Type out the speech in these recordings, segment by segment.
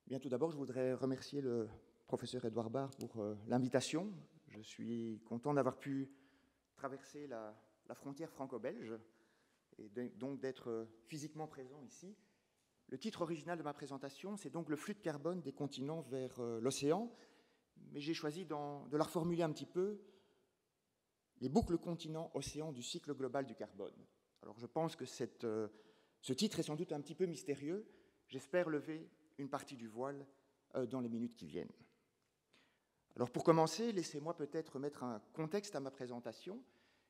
Bien, tout d'abord, je voudrais remercier le professeur Edouard Barr pour l'invitation. Je suis content d'avoir pu traverser la frontière franco-belge et donc d'être physiquement présent ici. Le titre original de ma présentation, c'est donc le flux de carbone des continents vers l'océan, mais j'ai choisi de la reformuler un petit peu, les boucles continent-océan du cycle global du carbone. Alors je pense que ce titre est sans doute un petit peu mystérieux. J'espère lever une partie du voile dans les minutes qui viennent. Alors pour commencer, laissez-moi peut-être mettre un contexte à ma présentation,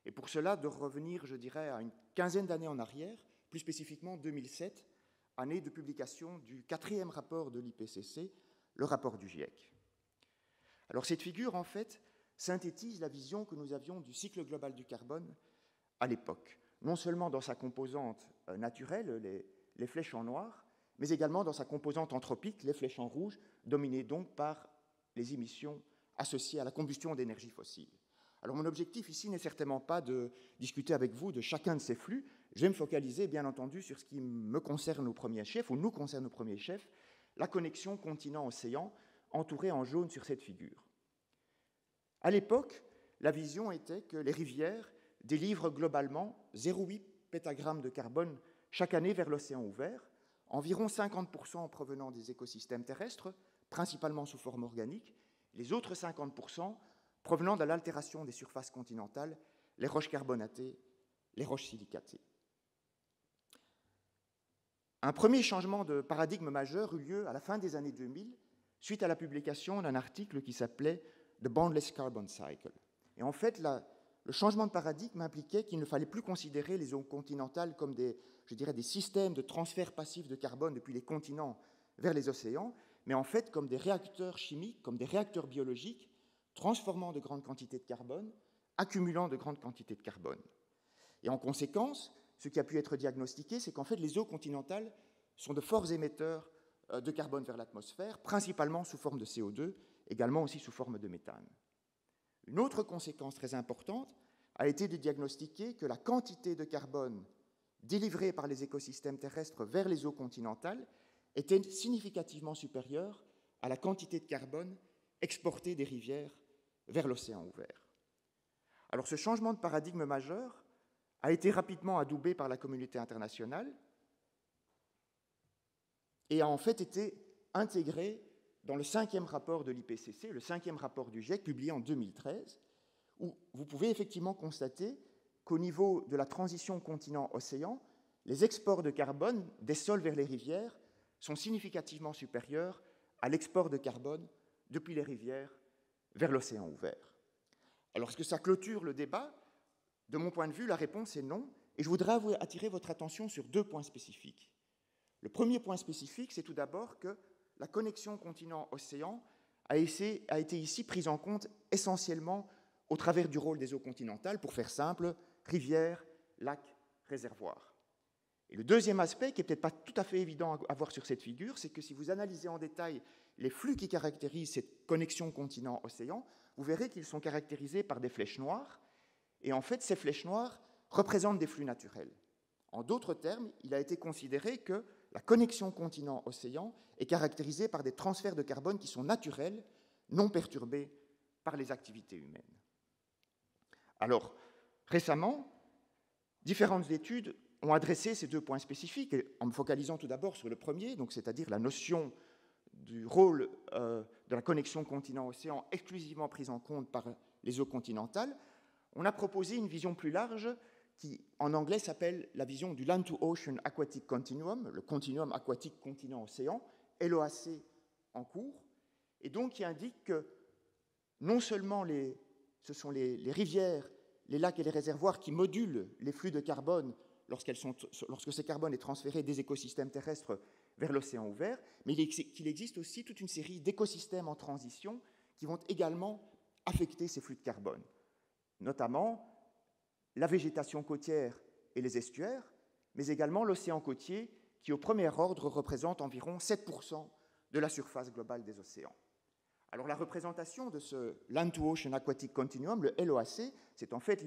et pour cela de revenir, je dirais, à une quinzaine d'années en arrière, plus spécifiquement 2007, année de publication du 4e rapport de l'IPCC, le rapport du GIEC. Alors cette figure, en fait, synthétise la vision que nous avions du cycle global du carbone à l'époque, non seulement dans sa composante naturelle, les flèches en noir, mais également dans sa composante anthropique, les flèches en rouge, dominées donc par les émissions associées à la combustion d'énergie fossile. Alors mon objectif ici n'est certainement pas de discuter avec vous de chacun de ces flux, je vais me focaliser bien entendu sur ce qui me concerne au premier chef, ou nous concerne au premier chef, la connexion continent-océan, entourée en jaune sur cette figure. À l'époque, la vision était que les rivières délivrent globalement 0,8 pétagrammes de carbone chaque année vers l'océan ouvert, environ 50% en provenant des écosystèmes terrestres, principalement sous forme organique, les autres 50% provenant de l'altération des surfaces continentales, les roches carbonatées, les roches silicatées. Un premier changement de paradigme majeur eut lieu à la fin des années 2000, suite à la publication d'un article qui s'appelait « The Boundless Carbon Cycle ». Et en fait, le changement de paradigme impliquait qu'il ne fallait plus considérer les zones continentales comme des systèmes de transfert passif de carbone depuis les continents vers les océans, mais en fait comme des réacteurs chimiques, comme des réacteurs biologiques, transformant de grandes quantités de carbone, accumulant de grandes quantités de carbone. Et en conséquence, ce qui a pu être diagnostiqué, c'est qu'en fait les eaux continentales sont de forts émetteurs de carbone vers l'atmosphère, principalement sous forme de CO2, également aussi sous forme de méthane. Une autre conséquence très importante a été de diagnostiquer que la quantité de carbone délivrée par les écosystèmes terrestres vers les eaux continentales était significativement supérieure à la quantité de carbone exportée des rivières vers l'océan ouvert. Alors ce changement de paradigme majeur a été rapidement adoubé par la communauté internationale et a en fait été intégré dans le 5e rapport de l'IPCC, le 5e rapport du GIEC, publié en 2013, où vous pouvez effectivement constater qu'au niveau de la transition continent-océan, les exports de carbone des sols vers les rivières sont significativement supérieurs à l'export de carbone depuis les rivières vers l'océan ouvert. Alors, est-ce que ça clôture le débat? De mon point de vue, la réponse est non, et je voudrais attirer votre attention sur 2 points spécifiques. Le premier point spécifique, c'est tout d'abord que la connexion continent-océan a été ici prise en compte essentiellement au travers du rôle des eaux continentales, pour faire simple, rivières, lacs, réservoirs. Et le deuxième aspect, qui n'est peut-être pas tout à fait évident à voir sur cette figure, c'est que si vous analysez en détail les flux qui caractérisent cette connexion continent-océan, vous verrez qu'ils sont caractérisés par des flèches noires, et en fait, ces flèches noires représentent des flux naturels. En d'autres termes, il a été considéré que la connexion continent-océan est caractérisée par des transferts de carbone qui sont naturels, non perturbés par les activités humaines. Alors, récemment, différentes études ont adressé ces 2 points spécifiques, en me focalisant tout d'abord sur le premier, donc c'est-à-dire la notion du rôle de la connexion continent-océan exclusivement prise en compte par les eaux continentales. On a proposé une vision plus large qui, en anglais, s'appelle la vision du Land to Ocean Aquatic Continuum, le continuum aquatique continent-océan, LOAC en cours, et donc qui indique que non seulement ce sont les rivières, les lacs et les réservoirs qui modulent les flux de carbone lorsque ce carbone est transféré des écosystèmes terrestres vers l'océan ouvert, mais qu'il existe aussi toute une série d'écosystèmes en transition qui vont également affecter ces flux de carbone, notamment la végétation côtière et les estuaires, mais également l'océan côtier qui, au premier ordre, représente environ 7% de la surface globale des océans. Alors la représentation de ce Land to Ocean Aquatic Continuum, le LOAC, c'est en fait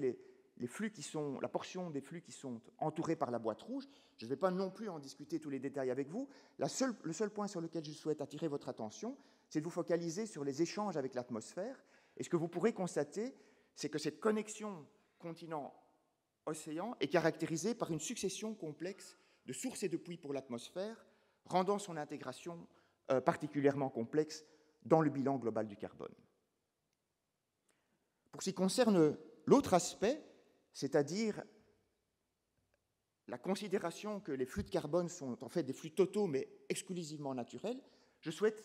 la portion des flux qui sont entourés par la boîte rouge. Je ne vais pas non plus en discuter tous les détails avec vous. Le seul point sur lequel je souhaite attirer votre attention, c'est de vous focaliser sur les échanges avec l'atmosphère. Et ce que vous pourrez constater, c'est que cette connexion continent-océan est caractérisée par une succession complexe de sources et de puits pour l'atmosphère, rendant son intégration particulièrement complexe dans le bilan global du carbone. Pour ce qui concerne l'autre aspect, c'est-à-dire la considération que les flux de carbone sont en fait des flux totaux mais exclusivement naturels, je souhaite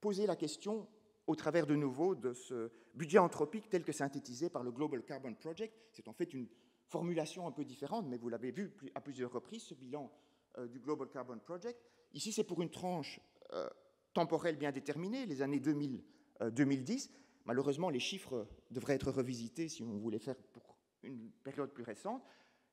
poser la question au travers de nouveau de ce budget anthropique tel que synthétisé par le Global Carbon Project. C'est en fait une formulation un peu différente, mais vous l'avez vu à plusieurs reprises, ce bilan du Global Carbon Project. Ici, c'est pour une tranche temporelle bien déterminée, les années 2000-2010. Malheureusement, les chiffres devraient être revisités si on voulait faire pour une période plus récente.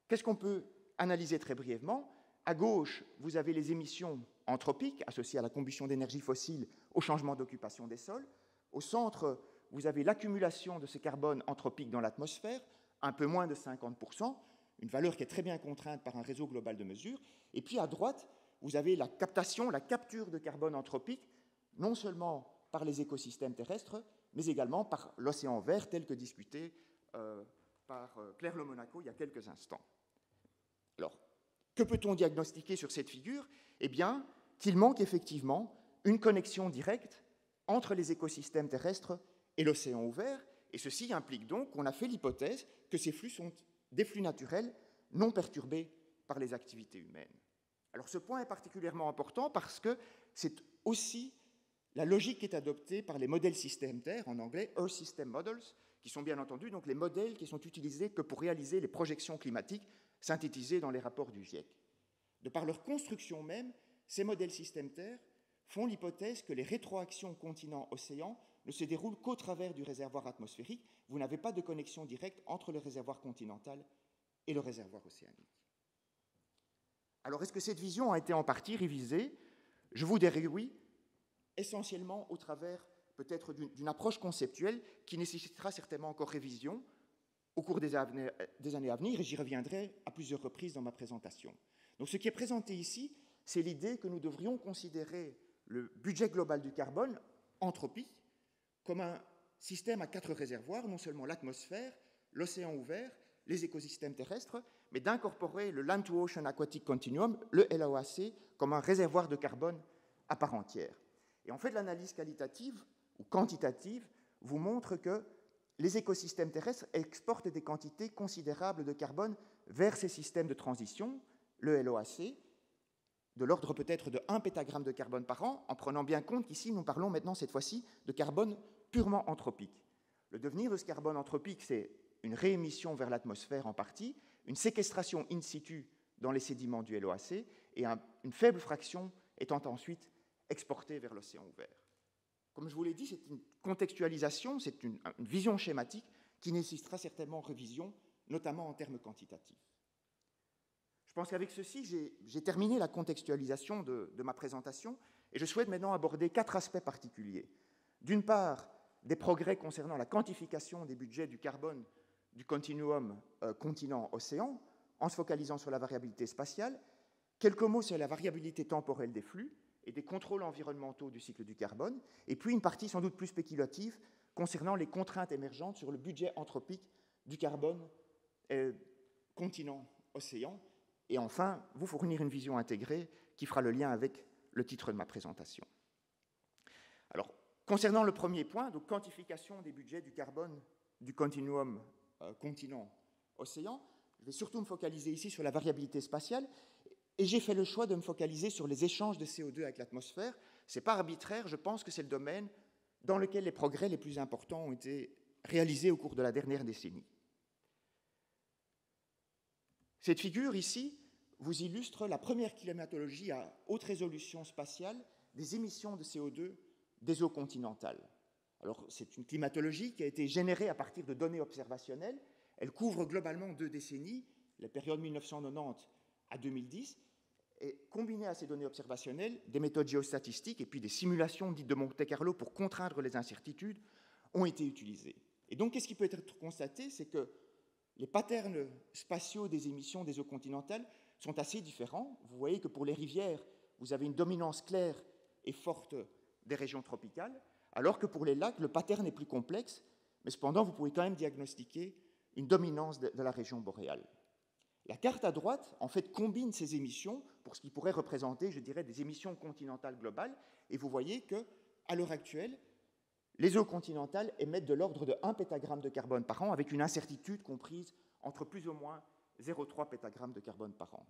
Qu'est-ce qu'on peut analyser très brièvement? À gauche, vous avez les émissions anthropiques associées à la combustion d'énergie fossile, au changement d'occupation des sols. Au centre, vous avez l'accumulation de ce carbone anthropique dans l'atmosphère, un peu moins de 50%, une valeur qui est très bien contrainte par un réseau global de mesure. Et puis à droite, vous avez la capture de carbone anthropique, non seulement par les écosystèmes terrestres, mais également par l'océan vert, tel que discuté par Claire Le Monaco il y a quelques instants. Alors, que peut-on diagnostiquer sur cette figure? Eh bien, qu'il manque effectivement une connexion directe entre les écosystèmes terrestres et l'océan ouvert, et ceci implique donc qu'on a fait l'hypothèse que ces flux sont des flux naturels non perturbés par les activités humaines. Alors ce point est particulièrement important parce que c'est aussi la logique qui est adoptée par les modèles système Terre, en anglais Earth System Models, qui sont bien entendu donc les modèles qui sont utilisés que pour réaliser les projections climatiques synthétisées dans les rapports du GIEC. De par leur construction même, ces modèles système Terre font l'hypothèse que les rétroactions continent-océan ne se déroulent qu'au travers du réservoir atmosphérique. Vous n'avez pas de connexion directe entre le réservoir continental et le réservoir océanique. Alors, est-ce que cette vision a été en partie révisée? Je vous dirais oui, essentiellement au travers peut-être d'une approche conceptuelle qui nécessitera certainement encore révision au cours des années à venir, et j'y reviendrai à plusieurs reprises dans ma présentation. Donc ce qui est présenté ici, c'est l'idée que nous devrions considérer le budget global du carbone, anthropique, comme un système à 4 réservoirs, non seulement l'atmosphère, l'océan ouvert, les écosystèmes terrestres, mais d'incorporer le Land to Ocean Aquatic Continuum, le LOAC, comme un réservoir de carbone à part entière. Et en fait, l'analyse qualitative ou quantitative vous montre que les écosystèmes terrestres exportent des quantités considérables de carbone vers ces systèmes de transition, le LOAC, de l'ordre peut-être de 1 pétagramme de carbone par an, en prenant bien compte qu'ici, nous parlons maintenant, cette fois-ci, de carbone purement anthropique. Le devenir de ce carbone anthropique, c'est une réémission vers l'atmosphère en partie, une séquestration in situ dans les sédiments du LOAC, et une faible fraction étant ensuite exportée vers l'océan ouvert. Comme je vous l'ai dit, c'est une contextualisation, c'est une vision schématique qui nécessitera certainement révision, notamment en termes quantitatifs. Je pense qu'avec ceci, j'ai terminé la contextualisation de ma présentation et je souhaite maintenant aborder 4 aspects particuliers. D'une part, des progrès concernant la quantification des budgets du carbone du continuum continent-océan, en se focalisant sur la variabilité spatiale. Quelques mots sur la variabilité temporelle des flux et des contrôles environnementaux du cycle du carbone, et puis une partie sans doute plus spéculative concernant les contraintes émergentes sur le budget anthropique du carbone continent-océan, et enfin vous fournir une vision intégrée qui fera le lien avec le titre de ma présentation. Alors, concernant le premier point, donc quantification des budgets du carbone du continuum continent-océan, je vais surtout me focaliser ici sur la variabilité spatiale, et j'ai fait le choix de me focaliser sur les échanges de CO2 avec l'atmosphère. Ce n'est pas arbitraire, je pense que c'est le domaine dans lequel les progrès les plus importants ont été réalisés au cours de la dernière décennie. Cette figure ici vous illustre la première climatologie à haute résolution spatiale des émissions de CO2 des eaux continentales. Alors, c'est une climatologie qui a été générée à partir de données observationnelles. Elle couvre globalement 2 décennies, la période 1990 à 2010, et combinée à ces données observationnelles, des méthodes géostatistiques et puis des simulations dites de Monte-Carlo pour contraindre les incertitudes ont été utilisées. Et donc, qu'est-ce qui peut être constaté? C'est que les patterns spatiaux des émissions des eaux continentales sont assez différents. Vous voyez que pour les rivières, vous avez une dominance claire et forte des régions tropicales, alors que pour les lacs, le pattern est plus complexe, mais cependant, vous pouvez quand même diagnostiquer une dominance de la région boréale. La carte à droite, en fait, combine ces émissions pour ce qui pourrait représenter, je dirais, des émissions continentales globales, et vous voyez qu'à l'heure actuelle, les eaux continentales émettent de l'ordre de 1 pétagramme de carbone par an, avec une incertitude comprise entre plus ou moins 0,3 pétagrammes de carbone par an.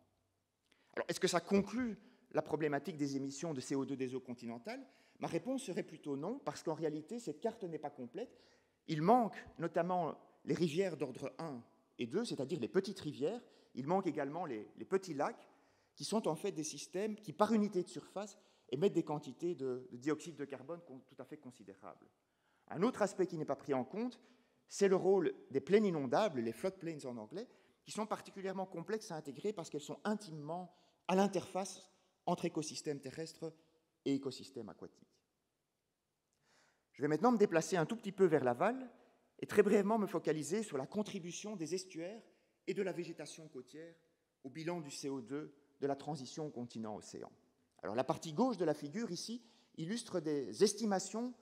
Alors, est-ce que ça conclut la problématique des émissions de CO2 des eaux continentales? Ma réponse serait plutôt non, parce qu'en réalité, cette carte n'est pas complète. Il manque notamment les rivières d'ordre 1 et 2, c'est-à-dire les petites rivières. Il manque également les petits lacs, qui sont en fait des systèmes qui, par unité de surface, émettent des quantités de dioxyde de carbone tout à fait considérables. Un autre aspect qui n'est pas pris en compte, c'est le rôle des plaines inondables, les floodplains en anglais, qui sont particulièrement complexes à intégrer parce qu'elles sont intimement à l'interface entre écosystèmes terrestres et écosystèmes aquatiques. Je vais maintenant me déplacer un tout petit peu vers l'aval et très brièvement me focaliser sur la contribution des estuaires et de la végétation côtière au bilan du CO2 de la transition continent-océan. Alors la partie gauche de la figure ici illustre des estimations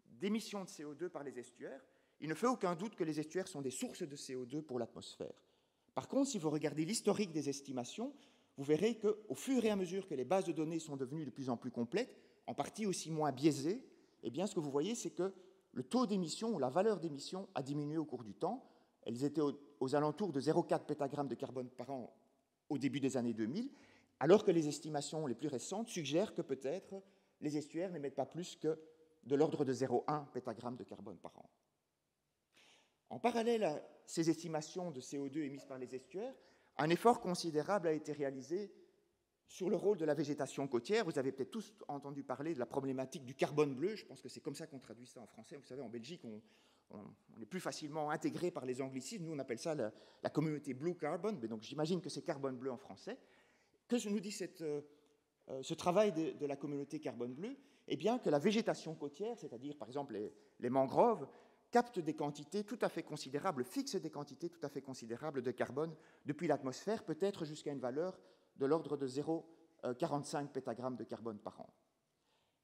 d'émissions de CO2 par les estuaires. Il ne fait aucun doute que les estuaires sont des sources de CO2 pour l'atmosphère. Par contre, si vous regardez l'historique des estimations, vous verrez qu'au fur et à mesure que les bases de données sont devenues de plus en plus complètes, en partie aussi moins biaisées, eh bien, ce que vous voyez, c'est que le taux d'émission ou la valeur d'émission a diminué au cours du temps. Elles étaient aux alentours de 0,4 pétagrammes de carbone par an au début des années 2000, alors que les estimations les plus récentes suggèrent que peut-être les estuaires n'émettent pas plus que de l'ordre de 0,1 pétagramme de carbone par an. En parallèle à ces estimations de CO2 émises par les estuaires, un effort considérable a été réalisé sur le rôle de la végétation côtière. Vous avez peut-être tous entendu parler de la problématique du carbone bleu. Je pense que c'est comme ça qu'on traduit ça en français. Vous savez, en Belgique, on est plus facilement intégré par les anglicismes. Nous, on appelle ça la communauté blue carbon. Mais donc, j'imagine que c'est carbone bleu en français. Que nous dit ce travail de la communauté carbone bleu? Eh bien, que la végétation côtière, c'est-à-dire, par exemple, les mangroves, captent des quantités tout à fait considérables, fixent des quantités tout à fait considérables de carbone depuis l'atmosphère, peut-être jusqu'à une valeur de l'ordre de 0,45 pétagrammes de carbone par an.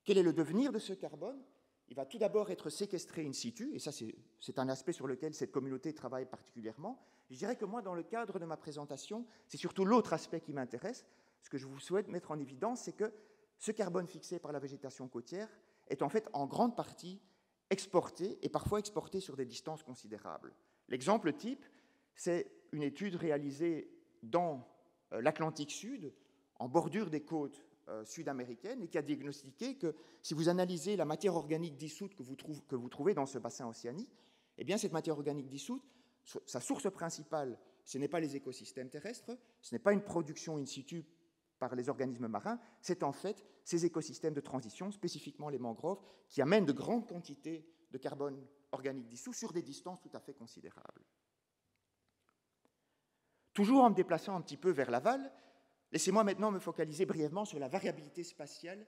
Quel est le devenir de ce carbone? Il va tout d'abord être séquestré in situ, et ça c'est un aspect sur lequel cette communauté travaille particulièrement. Je dirais que moi, dans le cadre de ma présentation, c'est surtout l'autre aspect qui m'intéresse. Ce que je vous souhaite mettre en évidence, c'est que ce carbone fixé par la végétation côtière est en fait en grande partie exporté, et parfois exporté sur des distances considérables. L'exemple type, c'est une étude réalisée dans l'Atlantique Sud, en bordure des côtes sud-américaines, et qui a diagnostiqué que si vous analysez la matière organique dissoute que vous trouvez dans ce bassin océanique, eh bien cette matière organique dissoute, sa source principale, ce n'est pas les écosystèmes terrestres, ce n'est pas une production in situ par les organismes marins, c'est en fait ces écosystèmes de transition, spécifiquement les mangroves, qui amènent de grandes quantités de carbone organique dissous sur des distances tout à fait considérables. Toujours en me déplaçant un petit peu vers l'aval, laissez-moi maintenant me focaliser brièvement sur la variabilité spatiale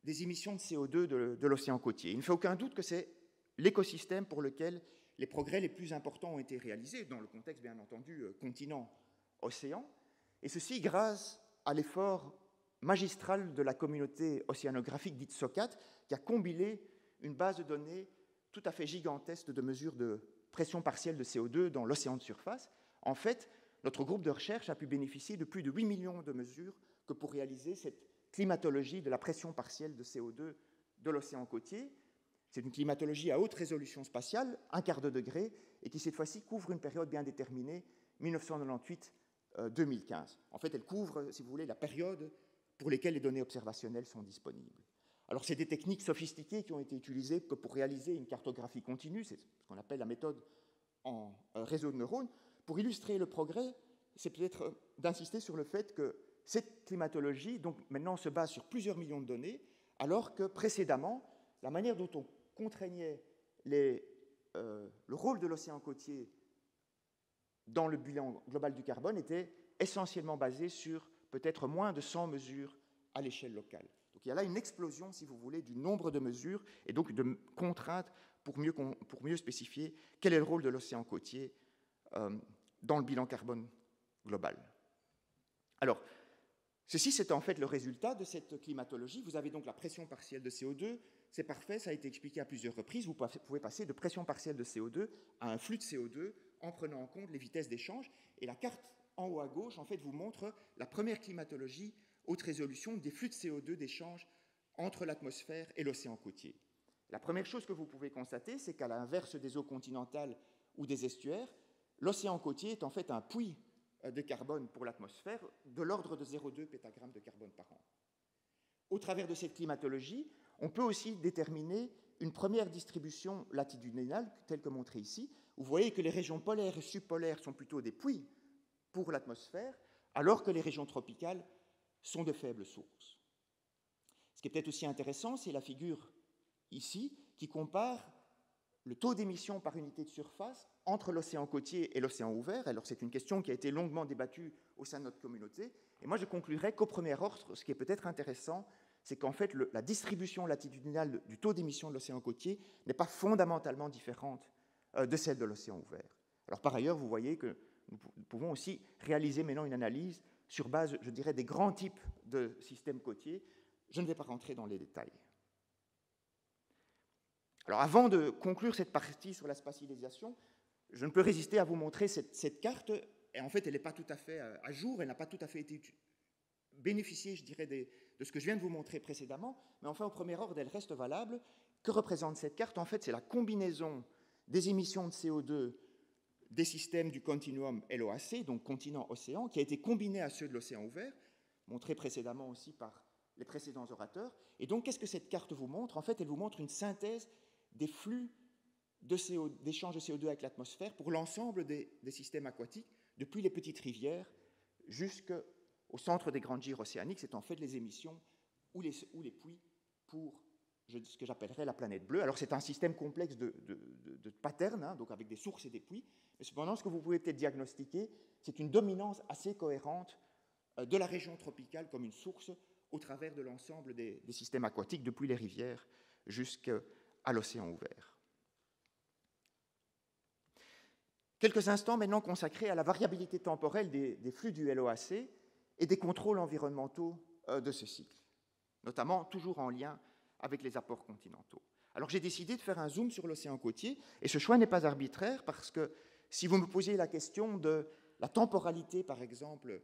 des émissions de CO2 de l'océan côtier. Il ne fait aucun doute que c'est l'écosystème pour lequel les progrès les plus importants ont été réalisés, dans le contexte, bien entendu, continent-océan, et ceci grâce à l'effort magistral de la communauté océanographique dite SOCAT, qui a combiné une base de données tout à fait gigantesque de mesures de pression partielle de CO2 dans l'océan de surface. En fait, notre groupe de recherche a pu bénéficier de plus de 8 millions de mesures que pour réaliser cette climatologie de la pression partielle de CO2 de l'océan côtier. C'est une climatologie à haute résolution spatiale, 1/4 de degré, et qui cette fois-ci couvre une période bien déterminée, 1998-2015. En fait, elle couvre, si vous voulez, la période pour laquelle les données observationnelles sont disponibles. Alors, c'est des techniques sophistiquées qui ont été utilisées que pour réaliser une cartographie continue, c'est ce qu'on appelle la méthode en réseau de neurones. Pour illustrer le progrès, c'est peut-être d'insister sur le fait que cette climatologie, donc maintenant, se base sur plusieurs millions de données, alors que précédemment, la manière dont on contraignait le rôle de l'océan côtier dans le bilan global du carbone était essentiellement basée sur peut-être moins de 100 mesures à l'échelle locale. Donc il y a là une explosion, si vous voulez, du nombre de mesures et donc de contraintes pour mieux spécifier quel est le rôle de l'océan côtier dans le bilan carbone global. Alors, ceci, c'est en fait le résultat de cette climatologie. Vous avez donc la pression partielle de CO2. C'est parfait, ça a été expliqué à plusieurs reprises. Vous pouvez passer de pression partielle de CO2 à un flux de CO2 en prenant en compte les vitesses d'échange. Et la carte en haut à gauche, en fait, vous montre la première climatologie haute résolution des flux de CO2 d'échange entre l'atmosphère et l'océan côtier. La première chose que vous pouvez constater, c'est qu'à l'inverse des eaux continentales ou des estuaires, l'océan côtier est en fait un puits de carbone pour l'atmosphère de l'ordre de 0,2 pétagrammes de carbone par an. Au travers de cette climatologie, on peut aussi déterminer une première distribution latitudinale, telle que montrée ici. Vous voyez que les régions polaires et subpolaires sont plutôt des puits pour l'atmosphère, alors que les régions tropicales sont de faibles sources. Ce qui est peut-être aussi intéressant, c'est la figure ici qui compare le taux d'émission par unité de surface entre l'océan côtier et l'océan ouvert. Alors c'est une question qui a été longuement débattue au sein de notre communauté. Et moi je conclurai qu'au premier ordre, ce qui est peut-être intéressant, c'est qu'en fait la distribution latitudinale du taux d'émission de l'océan côtier n'est pas fondamentalement différente de celle de l'océan ouvert. Alors par ailleurs, vous voyez que nous pouvons aussi réaliser maintenant une analyse sur base, je dirais, des grands types de systèmes côtiers. Je ne vais pas rentrer dans les détails. Alors avant de conclure cette partie sur la spatialisation, je ne peux résister à vous montrer cette carte. Et en fait, elle n'est pas tout à fait à jour, elle n'a pas tout à fait été bénéficiée, je dirais, de ce que je viens de vous montrer précédemment, mais enfin, au premier ordre, elle reste valable. Que représente cette carte? En fait, c'est la combinaison des émissions de CO2 des systèmes du continuum LOAC, donc continent-océan, qui a été combinée à ceux de l'océan ouvert, montré précédemment aussi par les précédents orateurs. Et donc, qu'est-ce que cette carte vous montre? En fait, elle vous montre une synthèse des flux d'échange de CO2 avec l'atmosphère pour l'ensemble des systèmes aquatiques, depuis les petites rivières jusqu'au centre des grandes gyres océaniques. C'est en fait les émissions ou les puits pour ce que j'appellerais la planète bleue. Alors c'est un système complexe de patterns, hein, donc avec des sources et des puits, mais cependant ce que vous pouvez peut-être diagnostiquer, c'est une dominance assez cohérente de la région tropicale comme une source au travers de l'ensemble des systèmes aquatiques, depuis les rivières jusqu'à l'océan ouvert. Quelques instants maintenant consacrés à la variabilité temporelle des flux du LOAC et des contrôles environnementaux de ce cycle, notamment toujours en lien avec les apports continentaux. Alors j'ai décidé de faire un zoom sur l'océan côtier, et ce choix n'est pas arbitraire, parce que si vous me posiez la question de la temporalité, par exemple,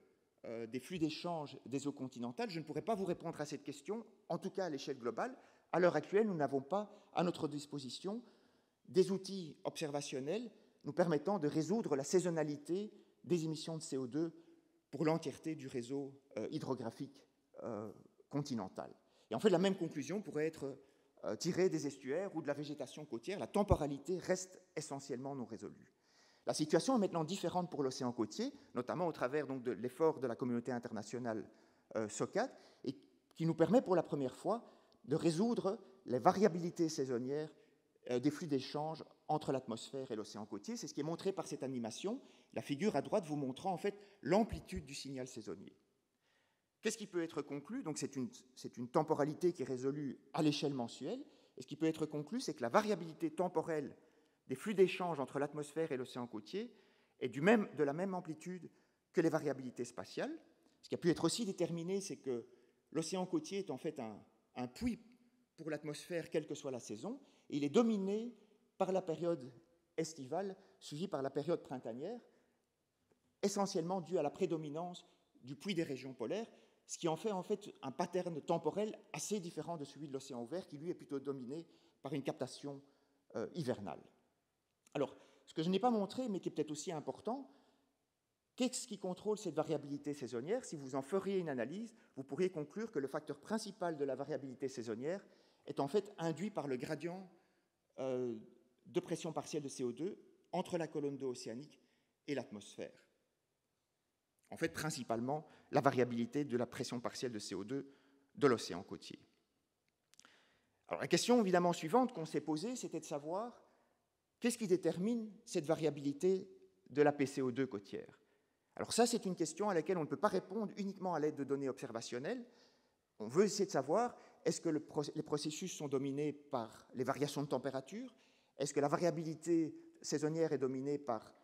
des flux d'échange des eaux continentales, je ne pourrais pas vous répondre à cette question, en tout cas à l'échelle globale. À l'heure actuelle, nous n'avons pas à notre disposition des outils observationnels nous permettant de résoudre la saisonnalité des émissions de CO2 pour l'entièreté du réseau hydrographique continental. Et en fait, la même conclusion pourrait être tirée des estuaires ou de la végétation côtière. La temporalité reste essentiellement non résolue. La situation est maintenant différente pour l'océan côtier, notamment au travers donc, de l'effort de la communauté internationale SOCAT, et qui nous permet pour la première fois de résoudre les variabilités saisonnières des flux d'échange entre l'atmosphère et l'océan côtier. C'est ce qui est montré par cette animation, la figure à droite vous montrant en fait l'amplitude du signal saisonnier. Qu'est-ce qui peut être conclu? Donc c'est une temporalité qui est résolue à l'échelle mensuelle, et ce qui peut être conclu, c'est que la variabilité temporelle des flux d'échange entre l'atmosphère et l'océan côtier est de la même amplitude que les variabilités spatiales. Ce qui a pu être aussi déterminé, c'est que l'océan côtier est en fait un puits pour l'atmosphère, quelle que soit la saison, et il est dominé par la période estivale, suivie par la période printanière, essentiellement due à la prédominance du puits des régions polaires, ce qui en fait un pattern temporel assez différent de celui de l'océan ouvert, qui lui est plutôt dominé par une captation hivernale. Alors, ce que je n'ai pas montré, mais qui est peut-être aussi important, qu'est-ce qui contrôle cette variabilité saisonnière? Si vous en feriez une analyse, vous pourriez conclure que le facteur principal de la variabilité saisonnière est en fait induit par le gradient de pression partielle de CO2 entre la colonne d'eau océanique et l'atmosphère. En fait, principalement, la variabilité de la pression partielle de CO2 de l'océan côtier. Alors, la question évidemment suivante qu'on s'est posée, c'était de savoir qu'est-ce qui détermine cette variabilité de la PCO2 côtière. Alors ça, c'est une question à laquelle on ne peut pas répondre uniquement à l'aide de données observationnelles. On veut essayer de savoir, est-ce que les processus sont dominés par les variations de température? Est-ce que la variabilité saisonnière est dominée par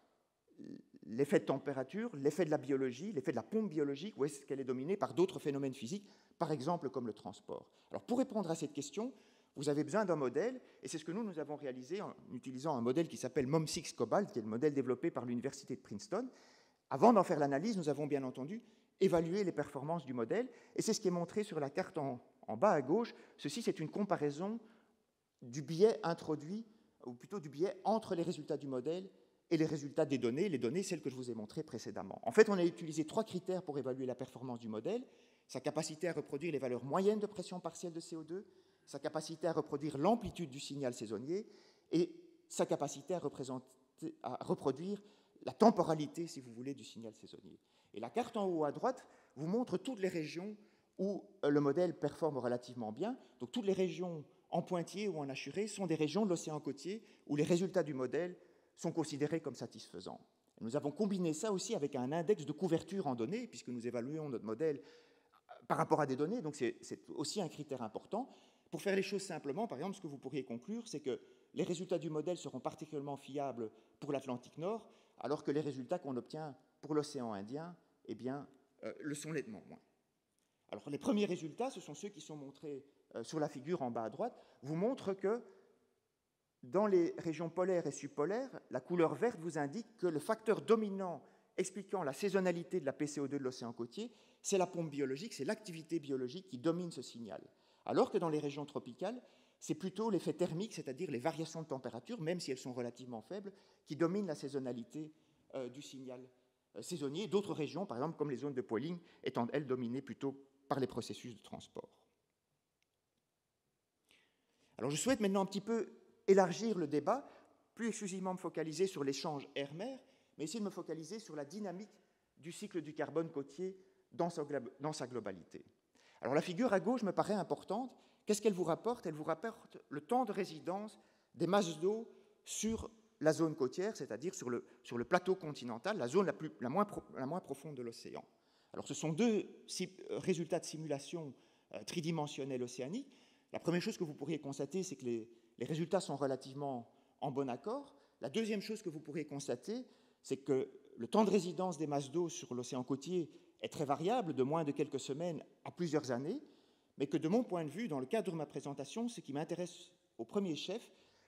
l'effet de température, l'effet de la biologie, l'effet de la pompe biologique, ou est-ce qu'elle est dominée par d'autres phénomènes physiques, par exemple comme le transport? Alors pour répondre à cette question, vous avez besoin d'un modèle, et c'est ce que nous avons réalisé en utilisant un modèle qui s'appelle MOM6 Cobalt, qui est le modèle développé par l'Université de Princeton. Avant d'en faire l'analyse, nous avons bien entendu évalué les performances du modèle, et c'est ce qui est montré sur la carte en bas à gauche. Ceci, c'est une comparaison du biais introduit, ou plutôt du biais entre les résultats du modèle et les résultats des données, les données, celles que je vous ai montrées précédemment. En fait, on a utilisé 3 critères pour évaluer la performance du modèle: sa capacité à reproduire les valeurs moyennes de pression partielle de CO2, sa capacité à reproduire l'amplitude du signal saisonnier et sa capacité à reproduire la temporalité, si vous voulez, du signal saisonnier. Et la carte en haut à droite vous montre toutes les régions où le modèle performe relativement bien. Donc toutes les régions en pointillé ou en hachuré sont des régions de l'océan côtier où les résultats du modèle sont considérés comme satisfaisants. Nous avons combiné ça aussi avec un index de couverture en données, puisque nous évaluons notre modèle par rapport à des données, donc c'est aussi un critère important. Pour faire les choses simplement, par exemple, ce que vous pourriez conclure, c'est que les résultats du modèle seront particulièrement fiables pour l'Atlantique Nord, alors que les résultats qu'on obtient pour l'océan Indien, eh bien, le sont nettement moins. Alors, les premiers résultats, ce sont ceux qui sont montrés sur la figure en bas à droite, vous montrent que dans les régions polaires et subpolaires, la couleur verte vous indique que le facteur dominant expliquant la saisonnalité de la PCO2 de l'océan côtier, c'est la pompe biologique, c'est l'activité biologique qui domine ce signal. Alors que dans les régions tropicales, c'est plutôt l'effet thermique, c'est-à-dire les variations de température, même si elles sont relativement faibles, qui dominent la saisonnalité du signal saisonnier. D'autres régions, par exemple comme les zones de poiling, étant elles dominées plutôt par les processus de transport. Alors je souhaite maintenant un petit peu élargir le débat, plus exclusivement me focaliser sur l'échange air-mer, mais essayer de me focaliser sur la dynamique du cycle du carbone côtier dans sa globalité. Alors la figure à gauche me paraît importante. Qu'est-ce qu'elle vous rapporte? Elle vous rapporte le temps de résidence des masses d'eau sur la zone côtière, c'est-à-dire sur le plateau continental, la zone la moins profonde de l'océan. Alors ce sont 2 résultats de simulation tridimensionnelle océanique. La première chose que vous pourriez constater, c'est que les résultats sont relativement en bon accord. La deuxième chose que vous pourriez constater, c'est que le temps de résidence des masses d'eau sur l'océan côtier est très variable, de moins de quelques semaines à plusieurs années, mais que de mon point de vue, dans le cadre de ma présentation, ce qui m'intéresse au premier chef,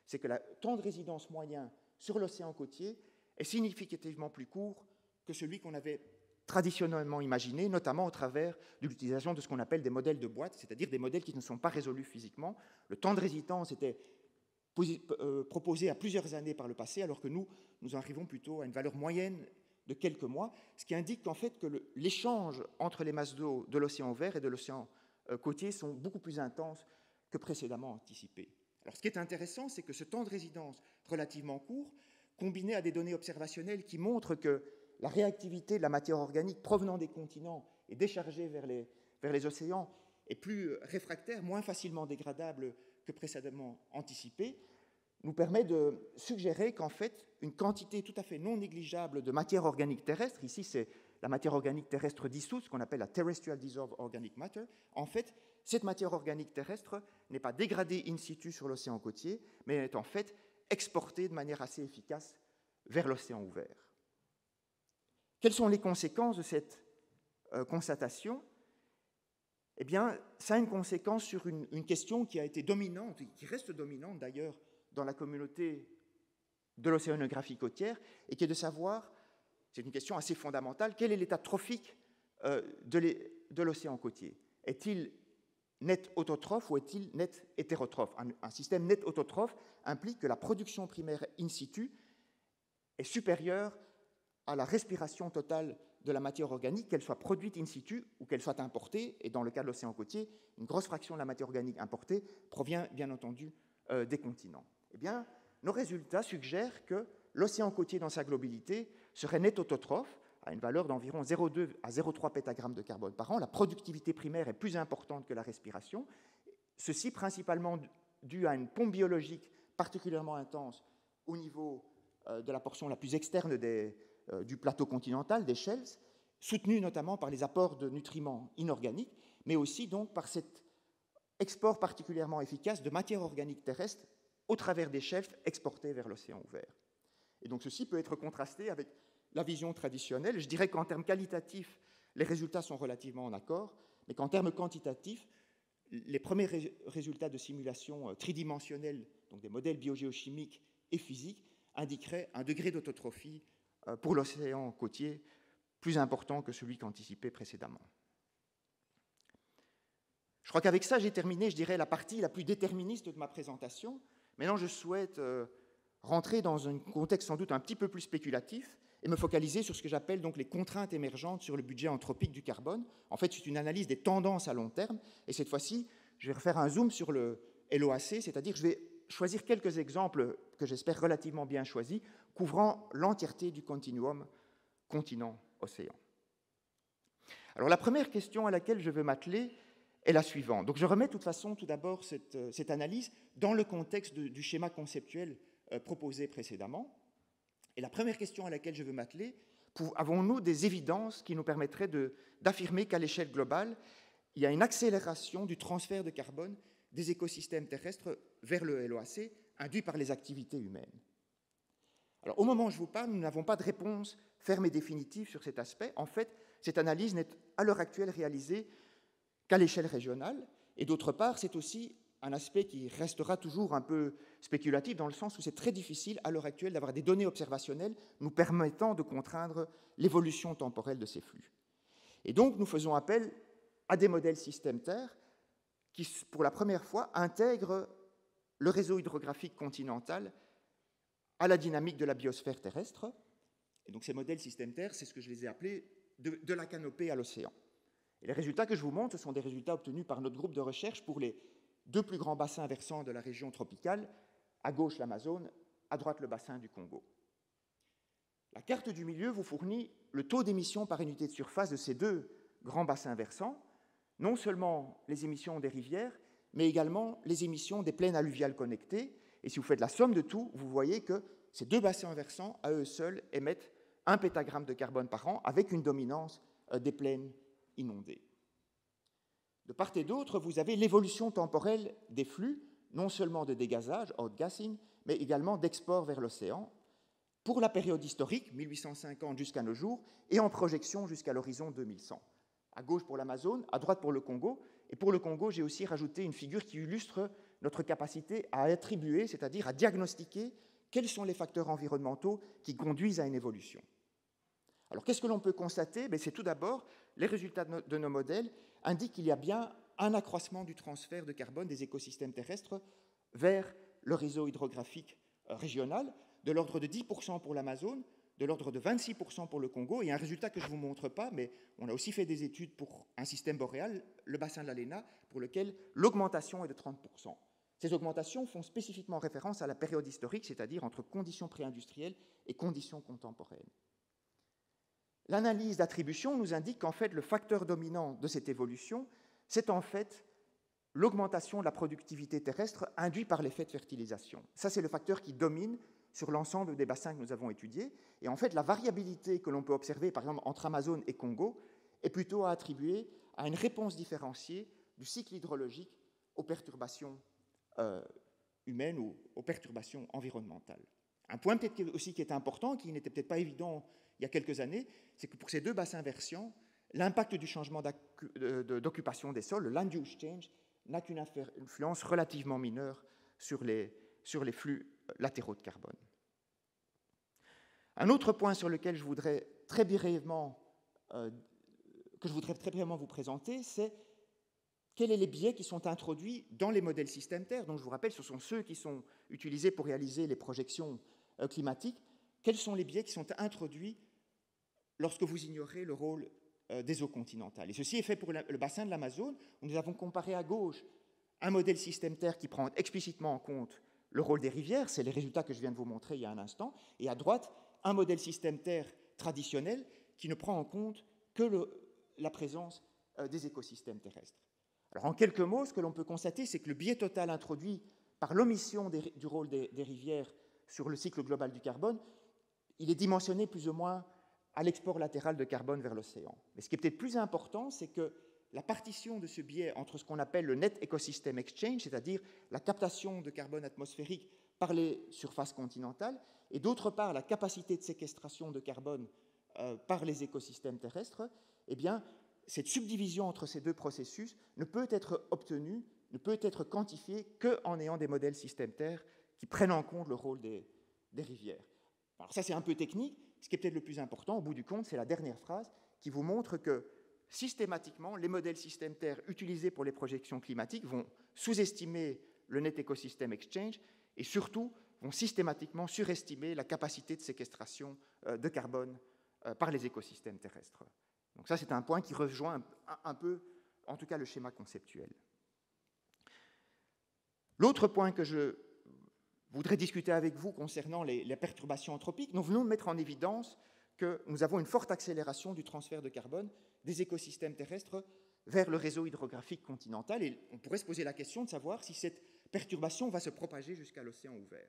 c'est que le temps de résidence moyen sur l'océan côtier est significativement plus court que celui qu'on avait traditionnellement imaginé, notamment au travers de l'utilisation de ce qu'on appelle des modèles de boîte, c'est-à-dire des modèles qui ne sont pas résolus physiquement. Le temps de résidence était proposé à plusieurs années par le passé, alors que nous arrivons plutôt à une valeur moyenne de quelques mois, ce qui indique qu'en fait que l'échange entre les masses d'eau de l'océan ouvert et de l'océan côtier sont beaucoup plus intenses que précédemment anticipées. Alors ce qui est intéressant, c'est que ce temps de résidence relativement court, combiné à des données observationnelles qui montrent que la réactivité de la matière organique provenant des continents et déchargée vers les océans est plus réfractaire, moins facilement dégradable que précédemment anticipé, nous permet de suggérer qu'en fait, une quantité tout à fait non négligeable de matière organique terrestre, ici c'est la matière organique terrestre dissoute, ce qu'on appelle la terrestrial dissolved organic matter, en fait, cette matière organique terrestre n'est pas dégradée in situ sur l'océan côtier, mais est en fait exportée de manière assez efficace vers l'océan ouvert. Quelles sont les conséquences de cette constatation? Eh bien, ça a une conséquence sur une question qui a été dominante, qui reste dominante d'ailleurs dans la communauté de l'océanographie côtière, et qui est de savoir, c'est une question assez fondamentale, quel est l'état trophique de l'océan côtier? Est-il net autotrophe ou est-il net hétérotrophe? Un système net autotrophe implique que la production primaire in situ est supérieure à la respiration totale de la matière organique, qu'elle soit produite in situ ou qu'elle soit importée. Et dans le cas de l'océan côtier, une grosse fraction de la matière organique importée provient bien entendu des continents. Eh bien, nos résultats suggèrent que l'océan côtier dans sa globalité serait net autotrophe, à une valeur d'environ 0,2 à 0,3 pétagrammes de carbone par an. La productivité primaire est plus importante que la respiration, ceci principalement dû à une pompe biologique particulièrement intense au niveau de la portion la plus externe du plateau continental, des shells, soutenue notamment par les apports de nutriments inorganiques, mais aussi donc par cet export particulièrement efficace de matière organique terrestre au travers des shells exportés vers l'océan ouvert. Et donc ceci peut être contrasté avec la vision traditionnelle. Je dirais qu'en termes qualitatifs, les résultats sont relativement en accord, mais qu'en termes quantitatifs, les premiers résultats de simulation tridimensionnelle, donc des modèles biogéochimiques et physiques, indiqueraient un degré d'autotrophie pour l'océan côtier plus important que celui qu'anticipé précédemment. Je crois qu'avec ça, j'ai terminé, je dirais, la partie la plus déterministe de ma présentation. Maintenant, je souhaite rentrer dans un contexte sans doute un petit peu plus spéculatif et me focaliser sur ce que j'appelle donc les contraintes émergentes sur le budget anthropique du carbone. En fait, c'est une analyse des tendances à long terme. Et cette fois-ci, je vais refaire un zoom sur le LOAC, c'est-à-dire que je vais choisir quelques exemples que j'espère relativement bien choisis, couvrant l'entièreté du continuum continent-océan. Alors, la première question à laquelle je veux m'atteler est la suivante. Donc, je remets de toute façon tout d'abord cette analyse dans le contexte du schéma conceptuel proposé précédemment. Et la première question à laquelle je veux m'atteler, avons-nous des évidences qui nous permettraient d'affirmer qu'à l'échelle globale, il y a une accélération du transfert de carbone des écosystèmes terrestres vers le LOAC, induit par les activités humaines? Alors, au moment où je vous parle, nous n'avons pas de réponse ferme et définitive sur cet aspect. En fait, cette analyse n'est à l'heure actuelle réalisée qu'à l'échelle régionale. Et d'autre part, c'est aussi un aspect qui restera toujours un peu spéculatif, dans le sens où c'est très difficile à l'heure actuelle d'avoir des données observationnelles nous permettant de contraindre l'évolution temporelle de ces flux. Et donc, nous faisons appel à des modèles système-Terre qui, pour la première fois, intègrent le réseau hydrographique continental à la dynamique de la biosphère terrestre. Et donc, ces modèles système-Terre, c'est ce que je les ai appelés de la canopée à l'océan. Et les résultats que je vous montre, ce sont des résultats obtenus par notre groupe de recherche pour les deux plus grands bassins versants de la région tropicale, à gauche l'Amazone, à droite le bassin du Congo. La carte du milieu vous fournit le taux d'émission par unité de surface de ces deux grands bassins versants, non seulement les émissions des rivières, mais également les émissions des plaines alluviales connectées. Et si vous faites la somme de tout, vous voyez que ces deux bassins versants, à eux seuls, émettent 1 pétagramme de carbone par an, avec une dominance des plaines inondées. De part et d'autre, vous avez l'évolution temporelle des flux, non seulement de dégazage, outgassing, mais également d'export vers l'océan, pour la période historique, 1850 jusqu'à nos jours, et en projection jusqu'à l'horizon 2100. À gauche pour l'Amazone, à droite pour le Congo. Et pour le Congo, j'ai aussi rajouté une figure qui illustre notre capacité à attribuer, c'est-à-dire à diagnostiquer quels sont les facteurs environnementaux qui conduisent à une évolution. Alors, qu'est-ce que l'on peut constater? C'est tout d'abord, les résultats de nos modèles indiquent qu'il y a bien un accroissement du transfert de carbone des écosystèmes terrestres vers le réseau hydrographique régional, de l'ordre de 10% pour l'Amazone, de l'ordre de 26% pour le Congo, et un résultat que je ne vous montre pas, mais on a aussi fait des études pour un système boréal, le bassin de l'Alena, pour lequel l'augmentation est de 30%. Ces augmentations font spécifiquement référence à la période historique, c'est-à-dire entre conditions préindustrielles et conditions contemporaines. L'analyse d'attribution nous indique qu'en fait, le facteur dominant de cette évolution, c'est en fait l'augmentation de la productivité terrestre induite par l'effet de fertilisation. Ça, c'est le facteur qui domine sur l'ensemble des bassins que nous avons étudiés. Et en fait, la variabilité que l'on peut observer, par exemple, entre Amazone et Congo, est plutôt à attribuer à une réponse différenciée du cycle hydrologique aux perturbations humaines ou aux perturbations environnementales. Un point peut-être aussi qui est important, qui n'était peut-être pas évident il y a quelques années, c'est que pour ces deux bassins versants, l'impact du changement d'occupation des sols, le land use change, n'a qu'une influence relativement mineure sur les flux latéraux de carbone. Un autre point sur lequel je voudrais très brièvement vous présenter, c'est quels sont les biais qui sont introduits dans les modèles système-Terre. Donc, je vous rappelle, ce sont ceux qui sont utilisés pour réaliser les projections climatiques. Quels sont les biais qui sont introduits lorsque vous ignorez le rôle des eaux continentales? Et ceci est fait pour le bassin de l'Amazone, où nous avons comparé à gauche un modèle système-Terre qui prend explicitement en compte le rôle des rivières, c'est les résultats que je viens de vous montrer il y a un instant, et à droite, un modèle système-Terre traditionnel qui ne prend en compte que la présence des écosystèmes terrestres. Alors, en quelques mots, ce que l'on peut constater, c'est que le biais total introduit par l'omission du rôle des rivières sur le cycle global du carbone, il est dimensionné plus ou moins à l'export latéral de carbone vers l'océan. Mais ce qui est peut-être plus important, c'est que la partition de ce biais entre ce qu'on appelle le net ecosystem exchange, c'est-à-dire la captation de carbone atmosphérique par les surfaces continentales, et d'autre part la capacité de séquestration de carbone par les écosystèmes terrestres, eh bien, cette subdivision entre ces deux processus ne peut être obtenue, ne peut être quantifiée qu'en ayant des modèles système-terre qui prennent en compte le rôle des rivières. Alors ça, c'est un peu technique. Ce qui est peut-être le plus important, au bout du compte, c'est la dernière phrase qui vous montre que systématiquement, les modèles système-terre utilisés pour les projections climatiques vont sous-estimer le Net Ecosystem Exchange et surtout vont systématiquement surestimer la capacité de séquestration de carbone par les écosystèmes terrestres. Donc ça, c'est un point qui rejoint un peu, en tout cas, le schéma conceptuel. L'autre point que je voudrais discuter avec vous concernant les perturbations anthropiques, nous venons de mettre en évidence que nous avons une forte accélération du transfert de carbone des écosystèmes terrestres vers le réseau hydrographique continental. Et on pourrait se poser la question de savoir si cette perturbation va se propager jusqu'à l'océan ouvert.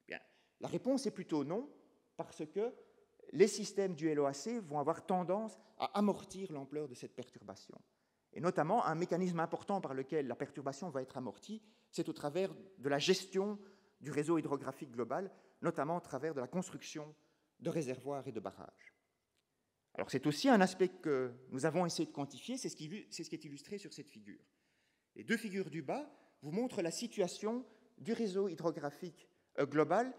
Bien, la réponse est plutôt non, parce que les systèmes du LOAC vont avoir tendance à amortir l'ampleur de cette perturbation. Et notamment, un mécanisme important par lequel la perturbation va être amortie, c'est au travers de la gestion du réseau hydrographique global, notamment au travers de la construction de réservoirs et de barrages. Alors c'est aussi un aspect que nous avons essayé de quantifier, c'est ce qui est illustré sur cette figure. Les deux figures du bas vous montrent la situation du réseau hydrographique global,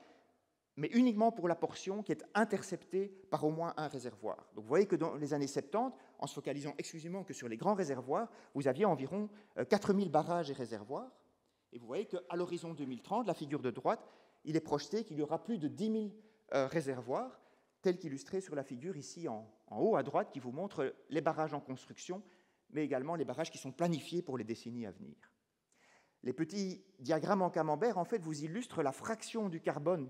mais uniquement pour la portion qui est interceptée par au moins un réservoir. Donc vous voyez que dans les années 70, en se focalisant exclusivement que sur les grands réservoirs, vous aviez environ 4000 barrages et réservoirs. Et vous voyez qu'à l'horizon 2030, la figure de droite, il est projeté qu'il y aura plus de 10 000 réservoirs, tels qu'illustrés sur la figure ici en haut à droite, qui vous montre les barrages en construction, mais également les barrages qui sont planifiés pour les décennies à venir. Les petits diagrammes en camembert, en fait, vous illustrent la fraction du carbone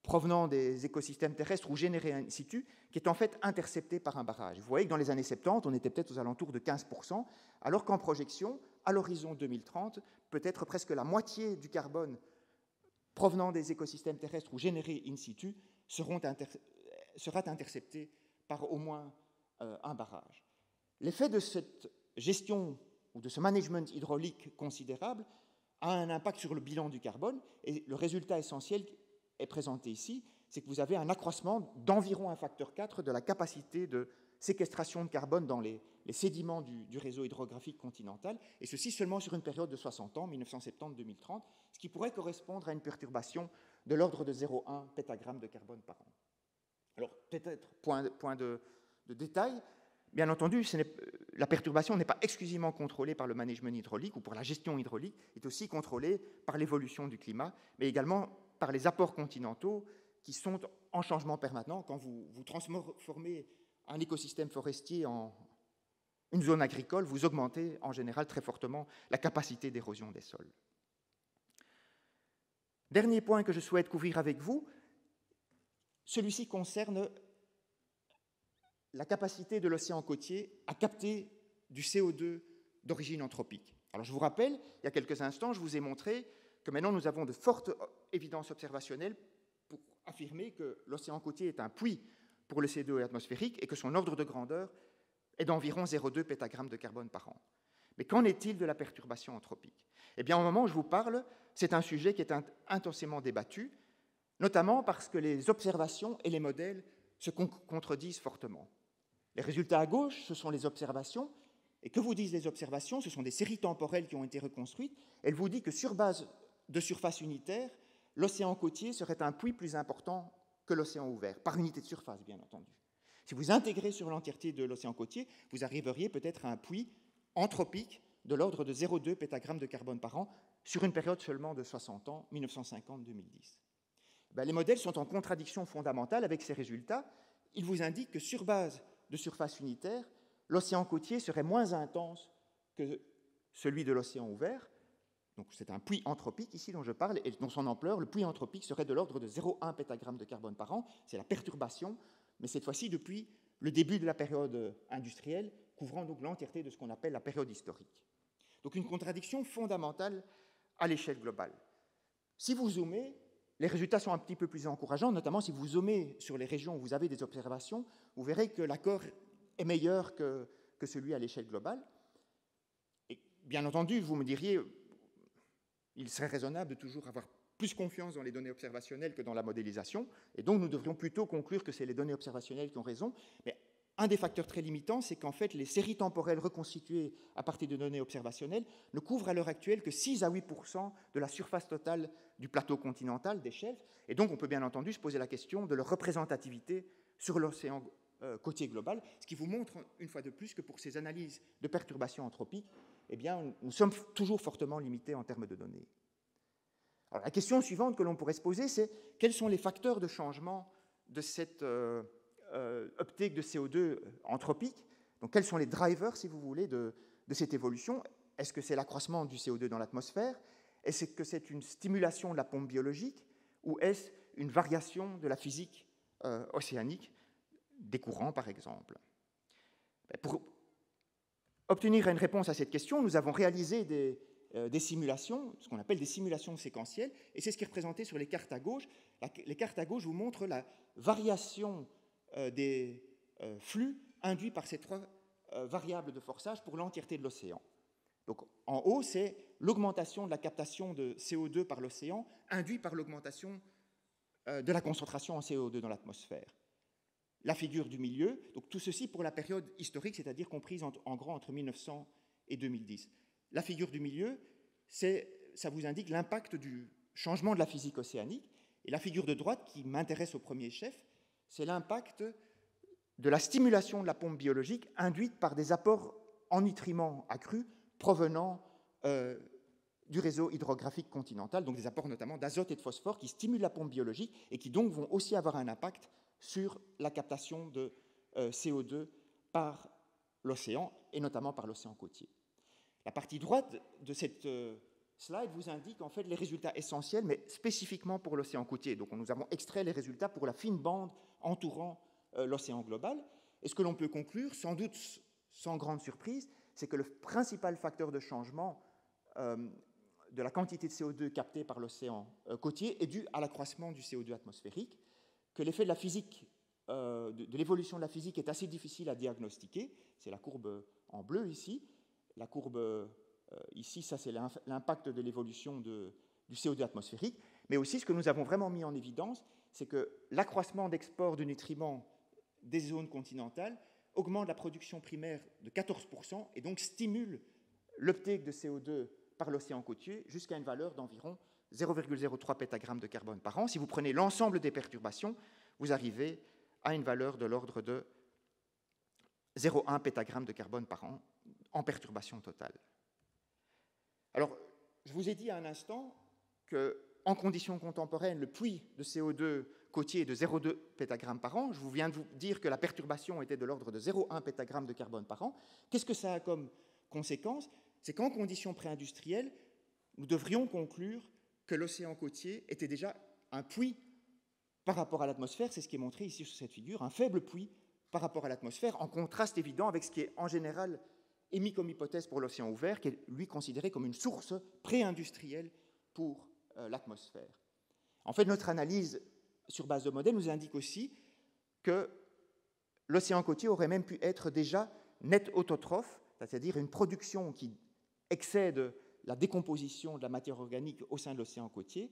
provenant des écosystèmes terrestres ou générés in situ, qui est en fait intercepté par un barrage. Vous voyez que dans les années 70, on était peut-être aux alentours de 15%, alors qu'en projection, à l'horizon 2030, peut-être presque la moitié du carbone provenant des écosystèmes terrestres ou générés in situ sera intercepté par au moins un barrage. L'effet de cette gestion ou de ce management hydraulique considérable a un impact sur le bilan du carbone, et le résultat essentiel est présenté ici, c'est que vous avez un accroissement d'environ un facteur 4 de la capacité de séquestration de carbone dans les sédiments du réseau hydrographique continental, et ceci seulement sur une période de 60 ans, 1970-2030, ce qui pourrait correspondre à une perturbation de l'ordre de 0,1 pétagramme de carbone par an. Alors, peut-être, point de détail, bien entendu, la perturbation n'est pas exclusivement contrôlée par le management hydraulique ou par la gestion hydraulique, elle est aussi contrôlée par l'évolution du climat, mais également par les apports continentaux qui sont en changement permanent. Quand vous transformez un écosystème forestier en une zone agricole, vous augmentez en général très fortement la capacité d'érosion des sols. Dernier point que je souhaite couvrir avec vous, celui-ci concerne la capacité de l'océan côtier à capter du CO2 d'origine anthropique. Alors je vous rappelle, il y a quelques instants, je vous ai montré que maintenant nous avons de fortes évidences observationnelles pour affirmer que l'océan côtier est un puits pour le CO2 atmosphérique et que son ordre de grandeur est d'environ 0,2 pétagrammes de carbone par an. Mais qu'en est-il de la perturbation anthropique? Eh bien, au moment où je vous parle, c'est un sujet qui est intensément débattu, notamment parce que les observations et les modèles se contredisent fortement. Les résultats à gauche, ce sont les observations. Et que vous disent les observations? Ce sont des séries temporelles qui ont été reconstruites. Elles vous disent que sur base de surface unitaire, l'océan côtier serait un puits plus important que l'océan ouvert, par unité de surface, bien entendu. Si vous intégrez sur l'entièreté de l'océan côtier, vous arriveriez peut-être à un puits anthropique de l'ordre de 0,2 pétagrammes de carbone par an sur une période seulement de 60 ans, 1950-2010. Les modèles sont en contradiction fondamentale avec ces résultats. Ils vous indiquent que sur base de surface unitaire, l'océan côtier serait moins intense que celui de l'océan ouvert. Donc c'est un puits anthropique ici dont je parle, et dans son ampleur, le puits anthropique serait de l'ordre de 0,1 pétagramme de carbone par an. C'est la perturbation, mais cette fois-ci depuis le début de la période industrielle, couvrant donc l'entièreté de ce qu'on appelle la période historique. Donc une contradiction fondamentale à l'échelle globale. Si vous zoomez, les résultats sont un petit peu plus encourageants, notamment si vous zoomez sur les régions où vous avez des observations, vous verrez que l'accord est meilleur que celui à l'échelle globale. Et bien entendu, vous me diriez, il serait raisonnable de toujours avoir plus confiance dans les données observationnelles que dans la modélisation, et donc nous devrions plutôt conclure que c'est les données observationnelles qui ont raison. Mais un des facteurs très limitants, c'est qu'en fait, les séries temporelles reconstituées à partir de données observationnelles ne couvrent à l'heure actuelle que 6 à 8% de la surface totale du plateau continental, des shelves, et donc on peut bien entendu se poser la question de leur représentativité sur l'océan côtier global, ce qui vous montre une fois de plus que pour ces analyses de perturbations anthropiques, eh bien, nous sommes toujours fortement limités en termes de données. Alors, la question suivante que l'on pourrait se poser, c'est quels sont les facteurs de changement de cette uptake de CO2 anthropique? Donc, quels sont les drivers, si vous voulez, de cette évolution? Est-ce que c'est l'accroissement du CO2 dans l'atmosphère? Est-ce que c'est une stimulation de la pompe biologique? Ou est-ce une variation de la physique océanique, des courants, par exemple? Pour obtenir une réponse à cette question, nous avons réalisé des simulations, ce qu'on appelle des simulations séquentielles, et c'est ce qui est représenté sur les cartes à gauche. Les cartes à gauche vous montrent la variation des flux induits par ces trois variables de forçage pour l'entièreté de l'océan. Donc, en haut, c'est l'augmentation de la captation de CO2 par l'océan induite par l'augmentation de la concentration en CO2 dans l'atmosphère. La figure du milieu, donc tout ceci pour la période historique, c'est-à-dire comprise en gros entre 1900 et 2010. La figure du milieu, ça vous indique l'impact du changement de la physique océanique. Et la figure de droite, qui m'intéresse au premier chef, c'est l'impact de la stimulation de la pompe biologique induite par des apports en nutriments accrus provenant du réseau hydrographique continental, donc des apports notamment d'azote et de phosphore qui stimulent la pompe biologique et qui donc vont aussi avoir un impact sur la captation de CO2 par l'océan, et notamment par l'océan côtier. La partie droite de cette slide vous indique en fait les résultats essentiels, mais spécifiquement pour l'océan côtier. Donc nous avons extrait les résultats pour la fine bande entourant l'océan global. Et ce que l'on peut conclure, sans doute sans grande surprise, c'est que le principal facteur de changement de la quantité de CO2 captée par l'océan côtier est dû à l'accroissement du CO2 atmosphérique, que l'effet de la physique, de l'évolution de la physique est assez difficile à diagnostiquer. C'est la courbe en bleu ici. La courbe ici, ça c'est l'impact de l'évolution du CO2 atmosphérique. Mais aussi, ce que nous avons vraiment mis en évidence, c'est que l'accroissement d'export de nutriments des zones continentales augmente la production primaire de 14% et donc stimule l'uptake de CO2 par l'océan côtier jusqu'à une valeur d'environ 0,03 pétagrammes de carbone par an. Si vous prenez l'ensemble des perturbations, vous arrivez à une valeur de l'ordre de 0,1 pétagramme de carbone par an en perturbation totale. Alors, je vous ai dit à un instant qu'en conditions contemporaines, le puits de CO2 côtier est de 0,2 pétagrammes par an. Je vous viens de vous dire que la perturbation était de l'ordre de 0,1 pétagramme de carbone par an. Qu'est-ce que ça a comme conséquence? C'est qu'en conditions préindustrielles, nous devrions conclure que l'océan côtier était déjà un puits par rapport à l'atmosphère, c'est ce qui est montré ici sur cette figure, un faible puits par rapport à l'atmosphère, en contraste évident avec ce qui est en général émis comme hypothèse pour l'océan ouvert, qui est lui considéré comme une source pré-industrielle pour l'atmosphère. En fait, notre analyse sur base de modèles nous indique aussi que l'océan côtier aurait même pu être déjà net autotrophe, c'est-à-dire une production qui excède la décomposition de la matière organique au sein de l'océan côtier.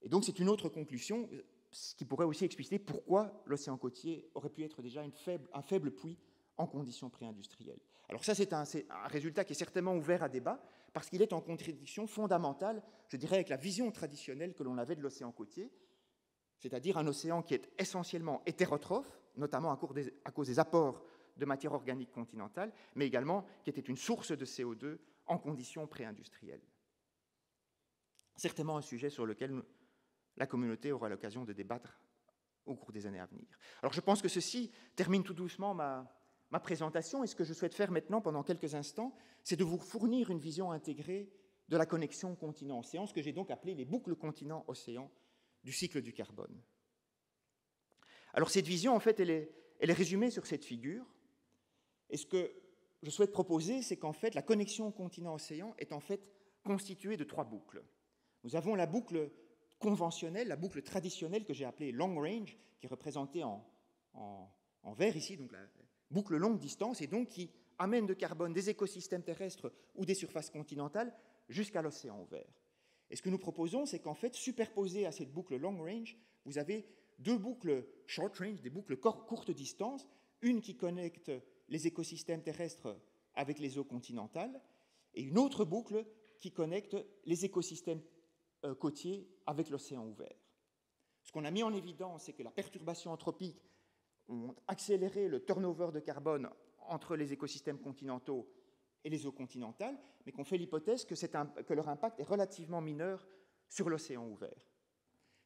Et donc c'est une autre conclusion, ce qui pourrait aussi expliquer pourquoi l'océan côtier aurait pu être déjà un faible puits en conditions pré-industrielles. Alors ça, c'est un résultat qui est certainement ouvert à débat, parce qu'il est en contradiction fondamentale, je dirais, avec la vision traditionnelle que l'on avait de l'océan côtier, c'est-à-dire un océan qui est essentiellement hétérotrophe, notamment à cause des apports de matière organique continentale, mais également qui était une source de CO2 en conditions pré-industrielles. Certainement un sujet sur lequel la communauté aura l'occasion de débattre au cours des années à venir. Alors je pense que ceci termine tout doucement ma présentation, et ce que je souhaite faire maintenant pendant quelques instants, c'est de vous fournir une vision intégrée de la connexion continent-océan, ce que j'ai donc appelé les boucles continent-océan du cycle du carbone. Alors cette vision, en fait, elle est résumée sur cette figure, et ce que je souhaite proposer, c'est qu'en fait, la connexion continent-océan est en fait constituée de trois boucles. Nous avons la boucle conventionnelle, la boucle traditionnelle que j'ai appelée long range, qui est représentée en vert ici, donc la boucle longue distance, et donc qui amène de carbone des écosystèmes terrestres ou des surfaces continentales jusqu'à l'océan ouvert. Et ce que nous proposons, c'est qu'en fait, superposé à cette boucle long range, vous avez deux boucles short range, des boucles courte distance, une qui connecte les écosystèmes terrestres avec les eaux continentales, et une autre boucle qui connecte les écosystèmes côtiers avec l'océan ouvert. Ce qu'on a mis en évidence, c'est que la perturbation anthropique a accéléré le turnover de carbone entre les écosystèmes continentaux et les eaux continentales, mais qu'on fait l'hypothèse que leur impact est relativement mineur sur l'océan ouvert.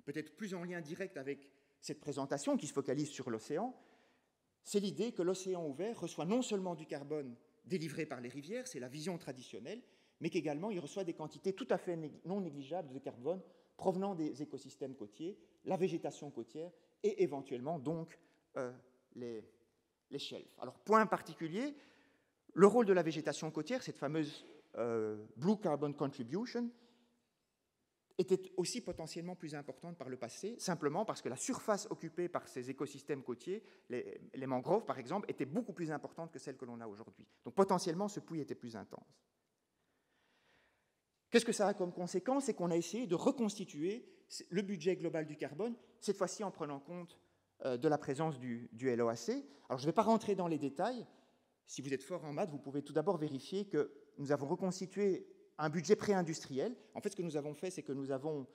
Peut-être plus en lien direct avec cette présentation qui se focalise sur l'océan, c'est l'idée que l'océan ouvert reçoit non seulement du carbone délivré par les rivières, c'est la vision traditionnelle, mais qu'également il reçoit des quantités tout à fait non négligeables de carbone provenant des écosystèmes côtiers, la végétation côtière et éventuellement donc les shelves. Alors, point particulier, le rôle de la végétation côtière, cette fameuse Blue Carbon Contribution, était aussi potentiellement plus importante par le passé, simplement parce que la surface occupée par ces écosystèmes côtiers, les mangroves par exemple, était beaucoup plus importante que celle que l'on a aujourd'hui. Donc potentiellement, ce puits était plus intense. Qu'est-ce que ça a comme conséquence? C'est qu'on a essayé de reconstituer le budget global du carbone, cette fois-ci en prenant compte de la présence du LOAC. Alors je ne vais pas rentrer dans les détails. Si vous êtes fort en maths, vous pouvez tout d'abord vérifier que nous avons reconstitué un budget pré-industriel. En fait, ce que nous avons fait, c'est que nous avons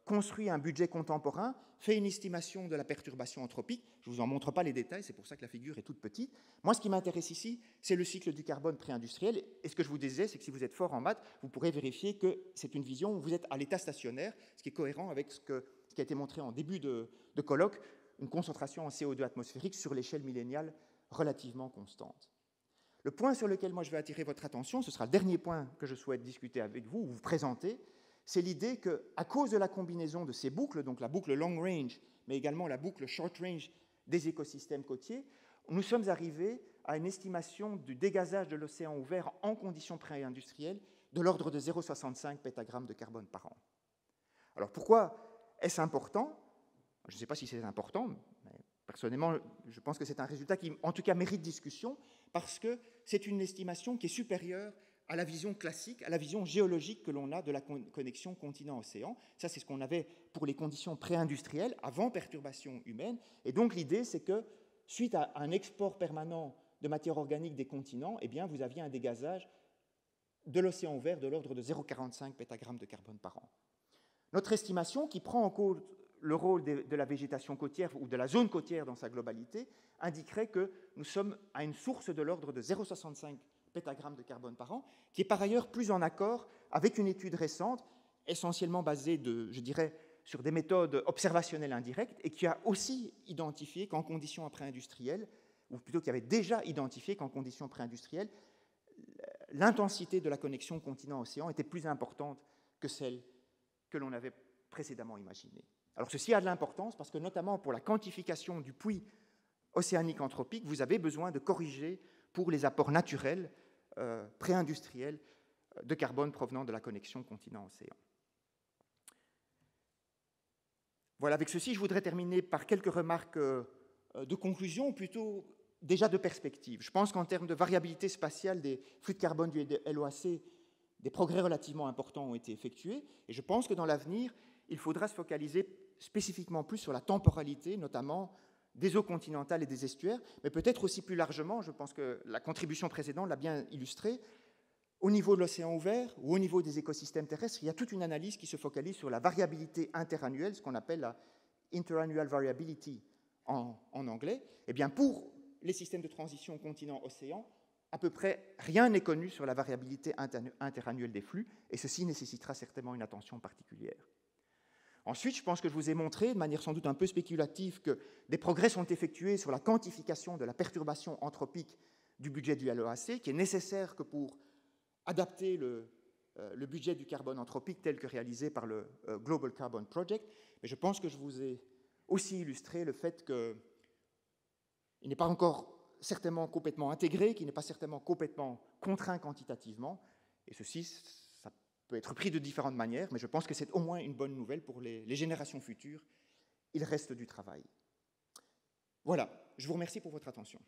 construit un budget contemporain, fait une estimation de la perturbation anthropique. Je ne vous en montre pas les détails, c'est pour ça que la figure est toute petite. Moi, ce qui m'intéresse ici, c'est le cycle du carbone pré-industriel. Et ce que je vous disais, c'est que si vous êtes fort en maths, vous pourrez vérifier que c'est une vision où vous êtes à l'état stationnaire, ce qui est cohérent avec ce qui a été montré en début de colloque, une concentration en CO2 atmosphérique sur l'échelle milléniale relativement constante. Le point sur lequel moi je vais attirer votre attention, ce sera le dernier point que je souhaite discuter avec vous, ou vous présenter, c'est l'idée qu'à cause de la combinaison de ces boucles, donc la boucle long range, mais également la boucle short range des écosystèmes côtiers, nous sommes arrivés à une estimation du dégazage de l'océan ouvert en conditions pré-industrielles de l'ordre de 0,65 pétagrammes de carbone par an. Alors pourquoi est-ce important? Je ne sais pas si c'est important, mais personnellement, je pense que c'est un résultat qui, en tout cas, mérite discussion, parce que c'est une estimation qui est supérieure à la vision classique, à la vision géologique que l'on a de la connexion continent-océan. Ça, c'est ce qu'on avait pour les conditions pré-industrielles, avant perturbation humaine. Et donc, l'idée, c'est que, suite à un export permanent de matière organique des continents, eh bien, vous aviez un dégazage de l'océan ouvert de l'ordre de 0,45 pétagrammes de carbone par an. Notre estimation, qui prend en compte le rôle de la végétation côtière ou de la zone côtière dans sa globalité, indiquerait que nous sommes à une source de l'ordre de 0,65 pétagrammes de carbone par an, qui est par ailleurs plus en accord avec une étude récente, essentiellement basée, je dirais, sur des méthodes observationnelles indirectes, et qui a aussi identifié qu'en conditions pré-industrielles, ou plutôt qui avait déjà identifié qu'en conditions pré-industrielles, l'intensité de la connexion continent-océan était plus importante que celle que l'on avait précédemment imaginée. Alors ceci a de l'importance parce que notamment pour la quantification du puits océanique anthropique, vous avez besoin de corriger pour les apports naturels, pré-industriels, de carbone provenant de la connexion continent-océan. Voilà, avec ceci, je voudrais terminer par quelques remarques de conclusion, ou plutôt déjà de perspective. Je pense qu'en termes de variabilité spatiale des flux de carbone du LOAC, des progrès relativement importants ont été effectués, et je pense que dans l'avenir, il faudra se focaliser spécifiquement plus sur la temporalité, notamment des eaux continentales et des estuaires, mais peut-être aussi plus largement, je pense que la contribution précédente l'a bien illustré, au niveau de l'océan ouvert ou au niveau des écosystèmes terrestres, il y a toute une analyse qui se focalise sur la variabilité interannuelle, ce qu'on appelle la interannual variability en anglais. Eh bien, pour les systèmes de transition continent-océan, à peu près rien n'est connu sur la variabilité interannuelle des flux, et ceci nécessitera certainement une attention particulière. Ensuite, je pense que je vous ai montré, de manière sans doute un peu spéculative, que des progrès sont effectués sur la quantification de la perturbation anthropique du budget du LOAC, qui est nécessaire que pour adapter le budget du carbone anthropique tel que réalisé par le Global Carbon Project. Mais je pense que je vous ai aussi illustré le fait qu'il n'est pas encore certainement complètement intégré, qu'il n'est pas certainement complètement contraint quantitativement, et ceci, ça peut être pris de différentes manières, mais je pense que c'est au moins une bonne nouvelle pour les générations futures. Il reste du travail. Voilà, je vous remercie pour votre attention.